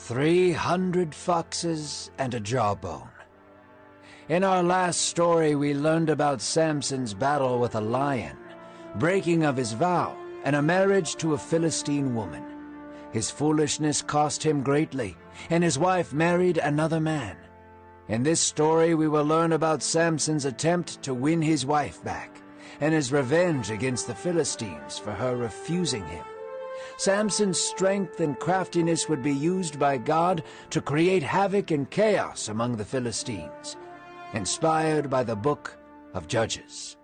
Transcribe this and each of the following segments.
300 foxes and a jawbone. In our last story, we learned about Samson's battle with a lion, breaking of his vow, and a marriage to a Philistine woman. His foolishness cost him greatly, and his wife married another man. In this story, we will learn about Samson's attempt to win his wife back, and his revenge against the Philistines for her refusing him. Samson's strength and craftiness would be used by God to create havoc and chaos among the Philistines, inspired by the book of Judges.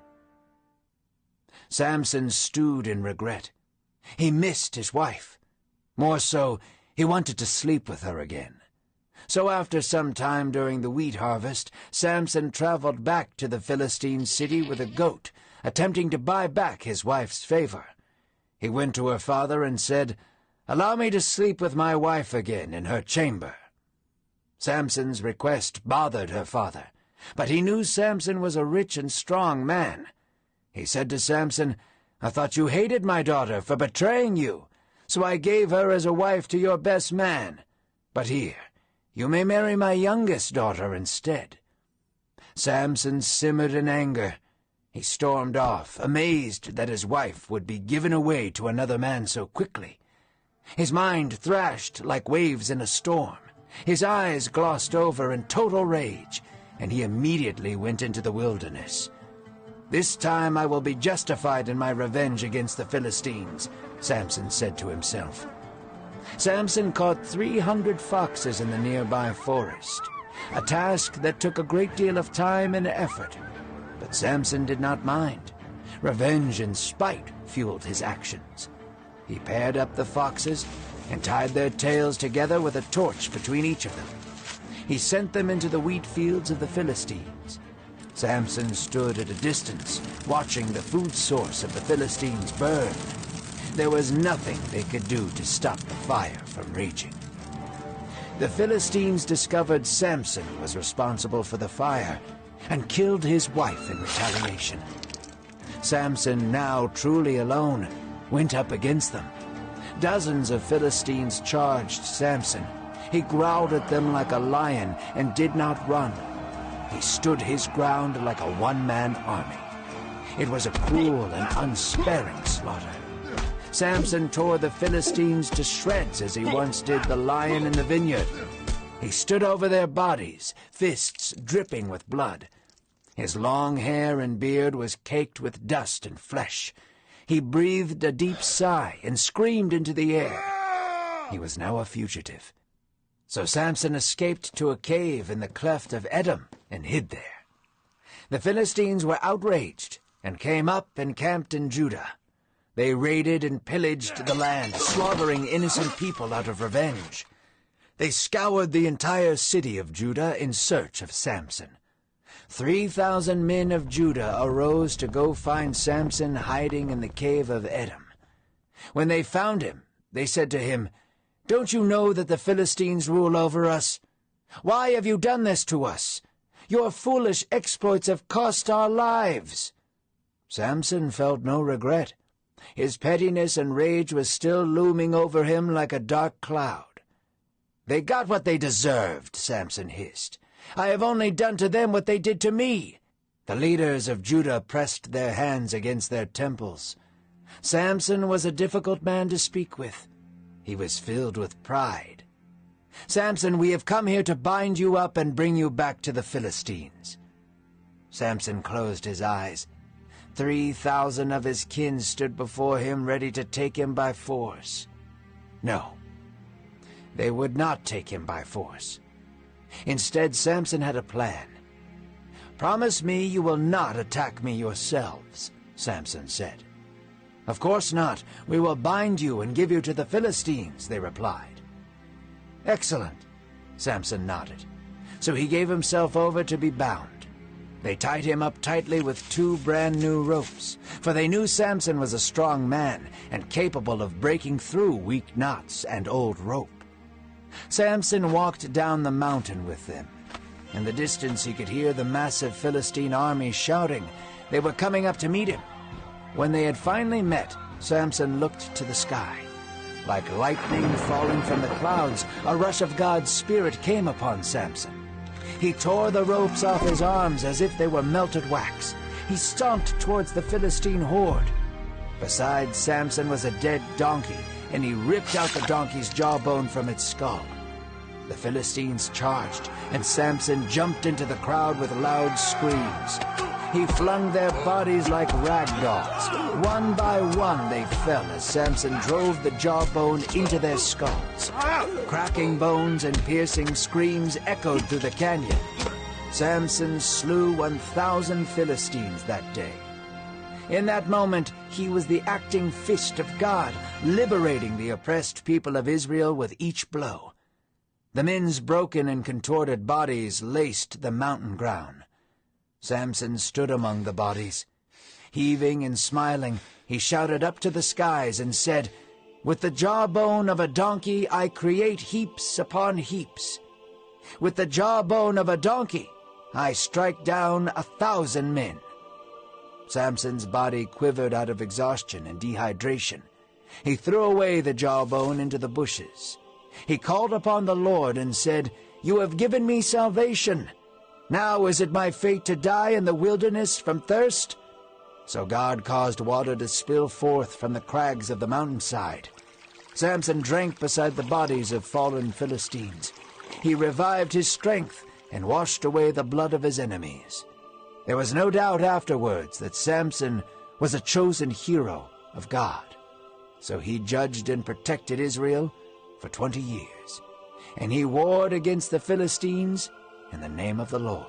Samson stewed in regret. He missed his wife. More so, he wanted to sleep with her again. So after some time during the wheat harvest, Samson traveled back to the Philistine city with a goat, attempting to buy back his wife's favor. He went to her father and said, "Allow me to sleep with my wife again in her chamber." Samson's request bothered her father, but he knew Samson was a rich and strong man. He said to Samson, "I thought you hated my daughter for betraying you, so I gave her as a wife to your best man. But here, you may marry my youngest daughter instead." Samson simmered in anger. He stormed off, amazed that his wife would be given away to another man so quickly. His mind thrashed like waves in a storm. His eyes glossed over in total rage, and he immediately went into the wilderness. "This time I will be justified in my revenge against the Philistines," Samson said to himself. Samson caught 300 foxes in the nearby forest, a task that took a great deal of time and effort. But Samson did not mind. Revenge and spite fueled his actions. He paired up the foxes and tied their tails together with a torch between each of them. He sent them into the wheat fields of the Philistines. Samson stood at a distance, watching the food source of the Philistines burn. There was nothing they could do to stop the fire from raging. The Philistines discovered Samson was responsible for the fire and killed his wife in retaliation. Samson, now truly alone, went up against them. Dozens of Philistines charged Samson. He growled at them like a lion and did not run. He stood his ground like a one-man army. It was a cruel and unsparing slaughter. Samson tore the Philistines to shreds as he once did the lion in the vineyard. He stood over their bodies, fists dripping with blood. His long hair and beard was caked with dust and flesh. He breathed a deep sigh and screamed into the air. He was now a fugitive. So Samson escaped to a cave in the cleft of Edom and hid there. The Philistines were outraged and came up and camped in Judah. They raided and pillaged the land, slaughtering innocent people out of revenge. They scoured the entire city of Judah in search of Samson. 3,000 men of Judah arose to go find Samson hiding in the cave of Edom. When they found him, they said to him, "Don't you know that the Philistines rule over us? Why have you done this to us? Your foolish exploits have cost our lives." Samson felt no regret. His pettiness and rage was still looming over him like a dark cloud. "They got what they deserved," Samson hissed. "I have only done to them what they did to me." The leaders of Judah pressed their hands against their temples. Samson was a difficult man to speak with. He was filled with pride. "Samson, we have come here to bind you up and bring you back to the Philistines." Samson closed his eyes. 3,000 of his kin stood before him ready to take him by force. No, they would not take him by force. Instead, Samson had a plan. "Promise me you will not attack me yourselves," Samson said. "Of course not. We will bind you and give you to the Philistines," they replied. "Excellent," Samson nodded. So he gave himself over to be bound. They tied him up tightly with 2 brand-new ropes, for they knew Samson was a strong man and capable of breaking through weak knots and old rope. Samson walked down the mountain with them. In the distance he could hear the massive Philistine army shouting. They were coming up to meet him. When they had finally met, Samson looked to the sky. Like lightning falling from the clouds, a rush of God's Spirit came upon Samson. He tore the ropes off his arms as if they were melted wax. He stomped towards the Philistine horde. Beside Samson was a dead donkey, and he ripped out the donkey's jawbone from its skull. The Philistines charged, and Samson jumped into the crowd with loud screams. He flung their bodies like rag dolls. One by one they fell as Samson drove the jawbone into their skulls. Cracking bones and piercing screams echoed through the canyon. Samson slew 1,000 Philistines that day. In that moment, he was the acting fist of God, liberating the oppressed people of Israel with each blow. The men's broken and contorted bodies laced the mountain ground. Samson stood among the bodies. Heaving and smiling, he shouted up to the skies and said, "With the jawbone of a donkey I create heaps upon heaps. With the jawbone of a donkey I strike down 1,000 men." Samson's body quivered out of exhaustion and dehydration. He threw away the jawbone into the bushes. He called upon the Lord and said, "You have given me salvation. Now is it my fate to die in the wilderness from thirst?" So God caused water to spill forth from the crags of the mountainside. Samson drank beside the bodies of fallen Philistines. He revived his strength and washed away the blood of his enemies. There was no doubt afterwards that Samson was a chosen hero of God. So he judged and protected Israel for 20 years, and he warred against the Philistines in the name of the Lord.